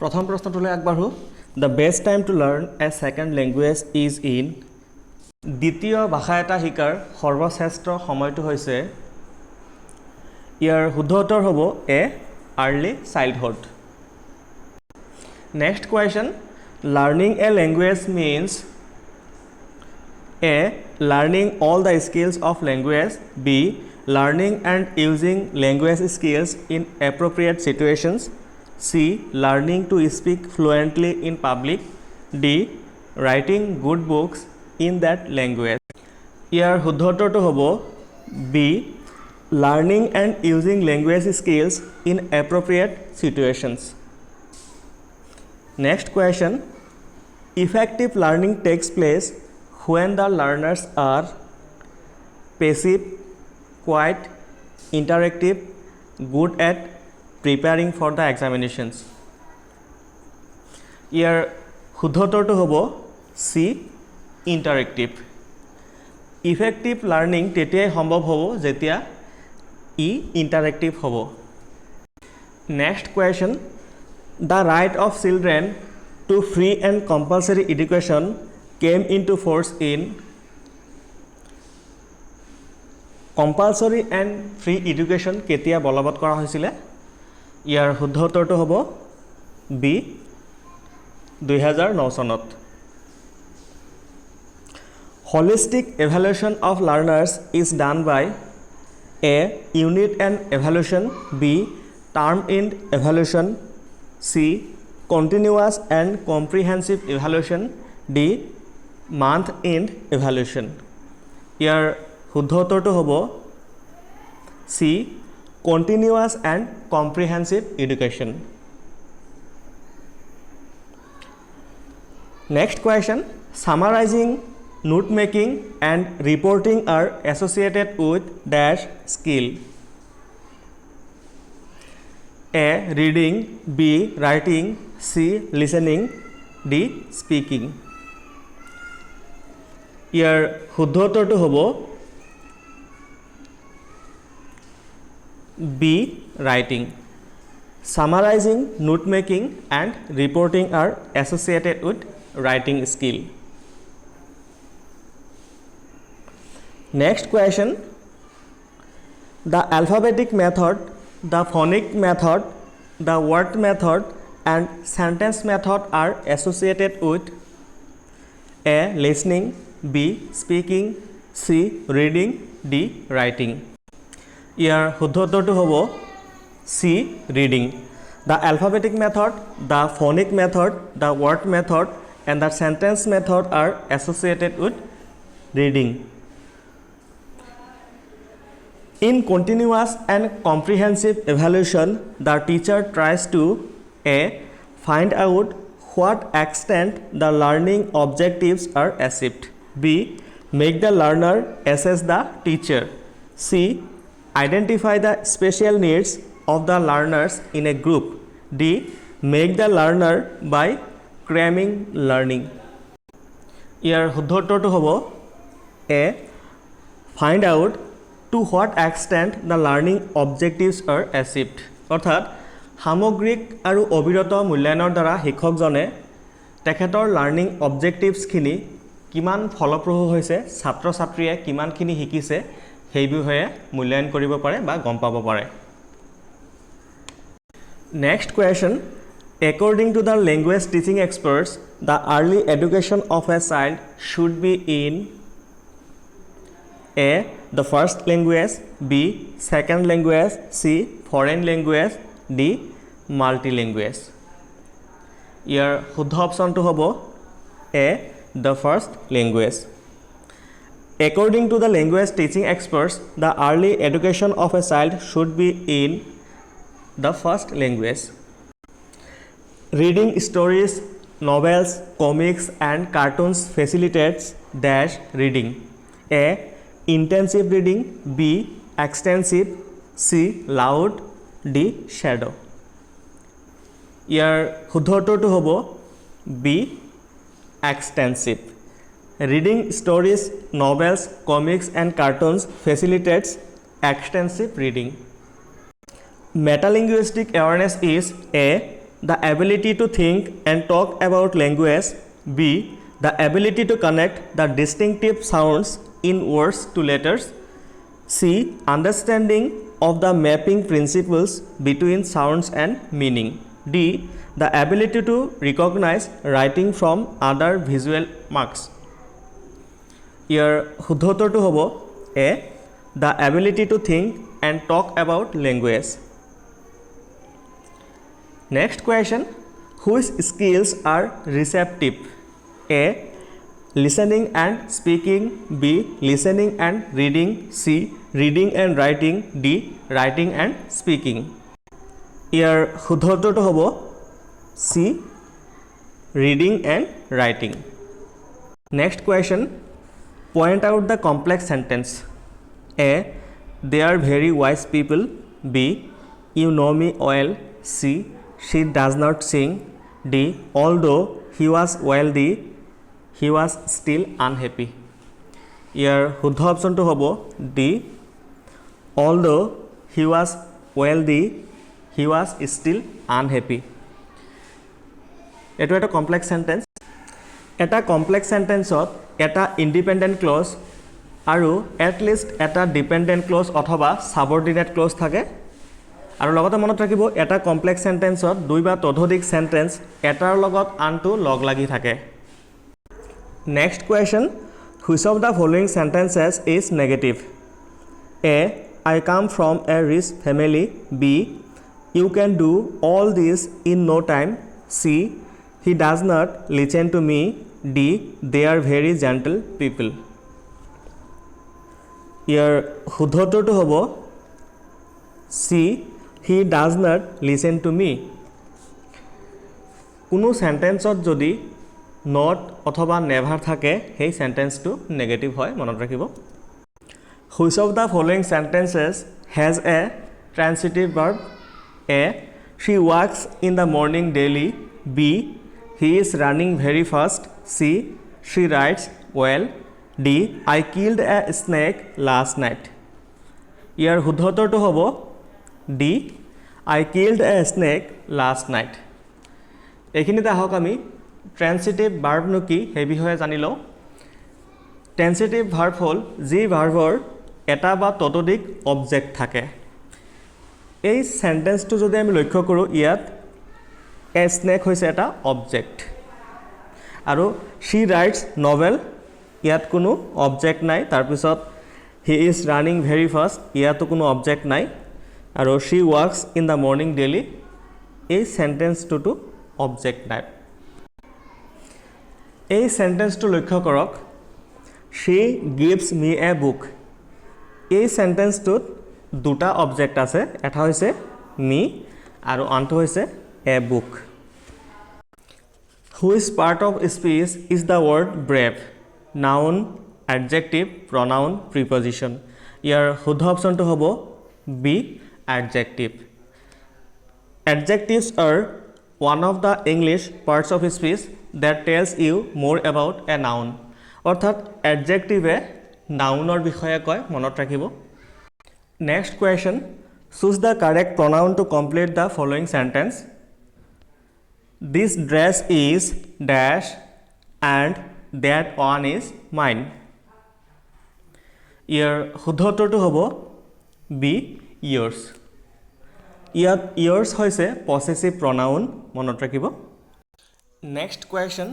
প্ৰথম প্ৰশ্নটোলৈ আগবাঢ়ো the best time to learn a second language is in দ্বিতীয় ভাষা এটা শিকাৰ সৰ্বশ্ৰেষ্ঠ সময়টো হৈছে ইয়াৰ শুদ্ধ উত্তৰ হ'ব A early childhood next question learning a language means A learning all the skills of language B learning and using language skills in appropriate situations C. Learning to speak fluently in public. D. Writing good books in that language. ইয়াৰ শুদ্ধ উত্তৰটো হ'ব B. Learning and using language skills in appropriate situations. Next question. Effective learning takes place when the learners are passive, quiet, interactive, good at preparing for the examinations. ইয়াৰ শুদ্ধ উত্তৰটো হ'ব C interactive effective learning তেতিয়াই সম্ভৱ হ'ব যেতিয়া ই interactive হ'ব next question the right of children to free and compulsory education came into force in compulsory and free education কেতিয়া বলবৎ কৰা হৈছিলে ইয়াৰ শুদ্ধ উত্তৰটো হ'ব বি 2009 চনত holistic evaluation of learners is done by a unit end evaluation b term end evaluation c continuous and comprehensive evaluation d month end evaluation ইয়াৰ শুদ্ধ উত্তৰটো হ'ব c continuous and comprehensive education. Next question. Summarizing, note making and reporting are associated with dash skill. A. Reading. B. Writing. C. Listening. D. Speaking. ইয়াৰ শুদ্ধ উত্তৰটো হ'ব B. Writing. Summarizing, note making and reporting are associated with writing skill. Next question. The alphabetic method, the phonic method, the word method and sentence method are associated with A. Listening, B. Speaking, C. Reading, D. Writing. ইয়াৰ শুদ্ধ উত্তৰটো হ'ব C reading the alphabetic method the phonic method the word method and the sentence method are associated with reading in continuous and comprehensive evaluation the teacher tries to A find out what extent the learning objectives are achieved B make the learner assess the teacher C identify the special needs of the learners in a group d make the learner by cramming learning ইয়াৰ শুদ্ধ উত্তৰটো হ'ব a find out to what extent the learning objectives are achieved অৰ্থাৎ সামগ্ৰিক আৰু অবিৰত মূল্যায়নৰ দ্বাৰা শিক্ষকজনে তেখেতৰ লাৰ্ণিং অবজেক্টিভছখিনি কিমান ফলপ্ৰসূ হৈছে ছাত্ৰ ছাত্ৰীয়ে কিমানখিনি শিকিছে সেই বিষয়ে মূল্যায়ন কৰিব পাৰে বা গম পাব পাৰে next question according to the language teaching experts the early education of a child should be in A. the first language B. second language C. foreign language D. multi-language ইয়াৰ শুদ্ধ অপশ্যনটো হ'ব A. the first language According to the language teaching experts, the early education of a child should be in the first language. Reading stories, novels, comics and cartoons facilitates dash reading. A. Intensive reading. B. Extensive. C. Loud. D. Shadow. ইয়াৰ শুদ্ধ উত্তৰটো হ'ব B. Extensive. Reading stories, novels, comics and cartoons facilitates extensive reading. Metalinguistic awareness is A. the ability to think and talk about language. B, the ability to connect the distinctive sounds in words to letters. C, understanding of the mapping principles between sounds and meaning. D, the ability to recognize writing from other visual marks. ইয়াৰ শুদ্ধ উত্তৰটো হ'ব A, the ability to think and talk about language. Next question, whose skills are receptive? A, listening and speaking. B, listening and reading. C, reading and writing. D, writing and speaking. ইয়াৰ শুদ্ধ উত্তৰটো হ'ব C, reading and writing. Next question, point out the complex sentence. A, they are very wise people. B, you know me well. C, she does not sing. D, although he was wealthy, he was still unhappy. ইয়াৰ শুদ্ধ অপশ্যনটো হ'ব D, although he was wealthy, he was still unhappy. এইটো এটা complex sentence. এটা complex সেন্টেন্সত এটা independent close আৰু at least এটা dependent close অথবা সাবঅৰ্ডিনেট ক্লজ থাকে। আৰু লগতে মনত ৰাখিব এটা কমপ্লেক্স সেন্টেন্সত দুই বা ততোধিক সেন্টেন্স এটাৰ লগত আনটো লগ লাগি থাকে। Next question, which of the following sentences is negative? A, I come from a rich family. B, you can do all this in no time. C, he does not listen to me. D, they are very gentle people. ইয়াৰ শুদ্ধ উত্তৰটো হ'ব C, he does not listen to me. কোনো সেন্টেন্সত যদি not অথবা never থাকে সেই সেন্টেন্সটো negative হয়, মনত ৰাখিব। Which of the following sentences has a transitive verb? A, she walks in the morning daily. B, he is running very fast. C, she writes well. D, I killed a snake last night. ইয়াৰ শুদ্ধ উত্তৰটো হ'ব D, I killed a snake last night. এইখিনিতে আহক আমি ট্ৰেন্সিটিভ ভাৰ্বনো কি সেই বিষয়ে জানি লওঁ। ট্ৰেন্সিটিভ ভাৰ্ব হ'ল যি ভাৰ্বৰ এটা বা ততোধিক অবজেক্ট থাকে। এই সেন্টেন্সটো যদি আমি লক্ষ্য কৰোঁ ইয়াত এ স্নেক হৈছে এটা অবজেক্ট আৰু शी ৰাইটছ নভেল ইয়াত কোনো অবজেক্ট নাই। তাৰপিছত he is running very fast ইয়াতো কোনো অবজেক্ট নাই আৰু she works in the morning daily এই সেন্টেন্সটোতো অবজেক্ট নাই। এই সেন্টেন্সটো লক্ষ্য কৰক, she gives me a book। এই সেন্টেন্সটোত দুটা অবজেক্ট আছে, এটা হৈছে মি আৰু আনটো হৈছে a book. Which part of speech is the word brave? Noun, adjective, pronoun, preposition. ইয়াৰ শুদ্ধ অপশ্যনটো হ'ব B, adjective. Adjectives are one of the English parts of speech that tells you more about a noun. অৰ্থাৎ adjective নাউনৰ বিষয়ে কয়, মনত ৰাখিব। Next question, choose the correct pronoun to complete the following sentence. This dress is dash and that one is mine. ইয়াৰ শুদ্ধ উত্তৰটো হ'ব B, yours. ইয়াত yours হৈছে possessive pronoun, মনত ৰাখিব। Next question,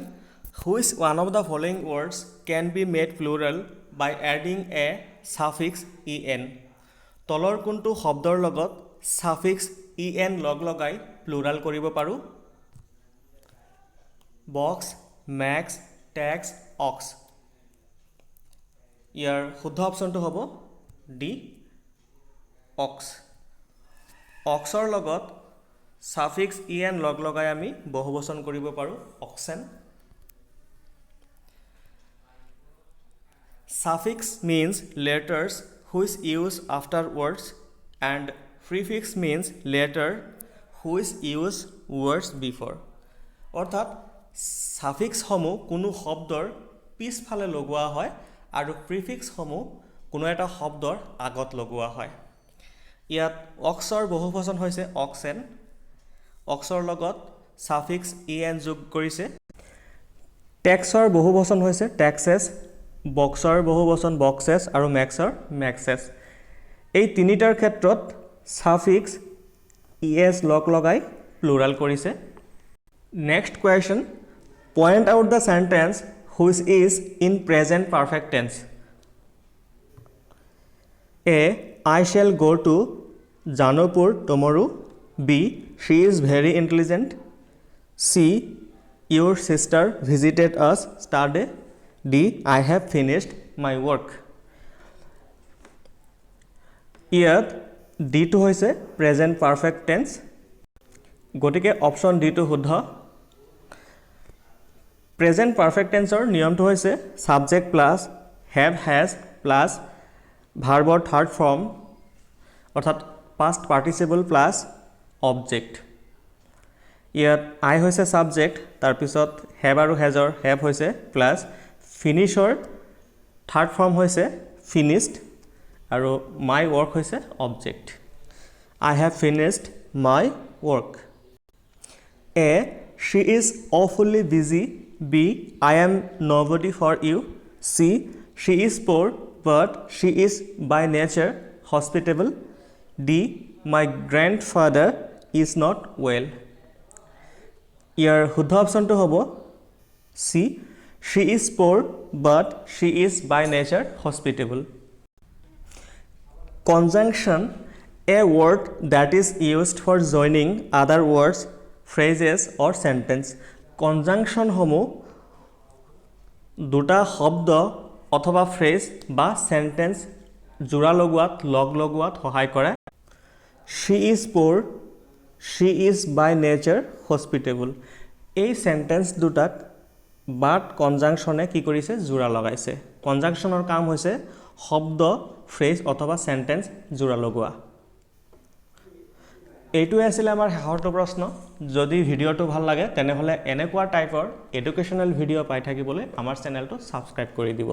which one of the following words can be made plural by adding a suffix en? তলৰ কোনটো শব্দৰ লগত suffix en লগ লগাই প্লুৰাল কৰিব পাৰোঁ? Box, max, tax, ox. ইয়াৰ শুদ্ধ অপশ্যনটো হ'ব D, অক্স। অক্সৰ লগত suffix en লগ লগাই আমি বহুবচন কৰিব পাৰোঁ oxen. Suffix means letters which use after words and prefix means letter which use words before. অৰ্থাৎ সাফিক্সসমূহ কোনো শব্দৰ পিছফালে লগোৱা হয় আৰু প্ৰিফিক্সসমূহ কোনো এটা শব্দৰ আগত লগোৱা হয়। ইয়াত অক্সৰ বহুবচন হৈছে অক্সেন। অক্সৰ লগত ছাফিক্স en যোগ কৰিছে টেক্সৰ বহুবচন হৈছে টেক্সেছ বক্সৰ বহুবচন বক্সেছ আৰু মেক্সৰ মেক্সেছ এই তিনিটাৰ ক্ষেত্ৰত ছাফিক্স es লগাই প্লুৰাল কৰিছে next question point out the sentence which is in present perfect tense A I shall go to Janopur tomorrow B she is very intelligent C your sister visited us yesterday D I have finished my work ইয়াত D টো হৈছে present perfect tense গতিকে option D টো শুদ্ধ present perfect টেন্সৰ নিয়মটো হৈছে subject plus have has plus ভাৰ্বৰ থাৰ্ড ফৰ্ম অৰ্থাৎ পাষ্ট পাৰ্টিচিপল প্লাছ অবজেক্ট ইয়াত আই হৈছে সাবজেক্ট তাৰপিছত হেভ আৰু হেজৰ হেভ হৈছে প্লাছ ফিনিছৰ থাৰ্ড ফৰ্ম হৈছে ফিনিছড আৰু মাই ৱৰ্ক হৈছে object I have finished my work a she is awfully busy B I am nobody for you C she is poor but she is by nature hospitable D my grandfather is not well ইয়াৰ শুদ্ধ অপচনটো হ'ব C she is poor but she is by nature hospitable conjunction a word that is used for joining other words phrases or sentence conjunction সমূহ দুটা শব্দ অথবা phrase বা sentence জোৰা লগোৱাত লগ লগোৱাত সহায় কৰে she is poor she is by nature hospitable এই sentence দুটাক বাট কনজাংশনে কি কৰিছে জোৰা লগাইছে কনজাংশনৰ কাম হৈছে শব্দ ফ্ৰেজ অথবা সেন্টেন্স জোৰা লগোৱা এইটোৱে আছিল আমাৰ শেষৰটো প্ৰশ্ন যদি ভিডিঅ'টো ভাল লাগে তেনেহলে এনেকুৱা টাইপৰ এডুকেশ্যনেল ভিডিঅ' পাই থাকিবলৈ আমাৰ চেনেলটো সাবস্ক্ৰাইব কৰি দিব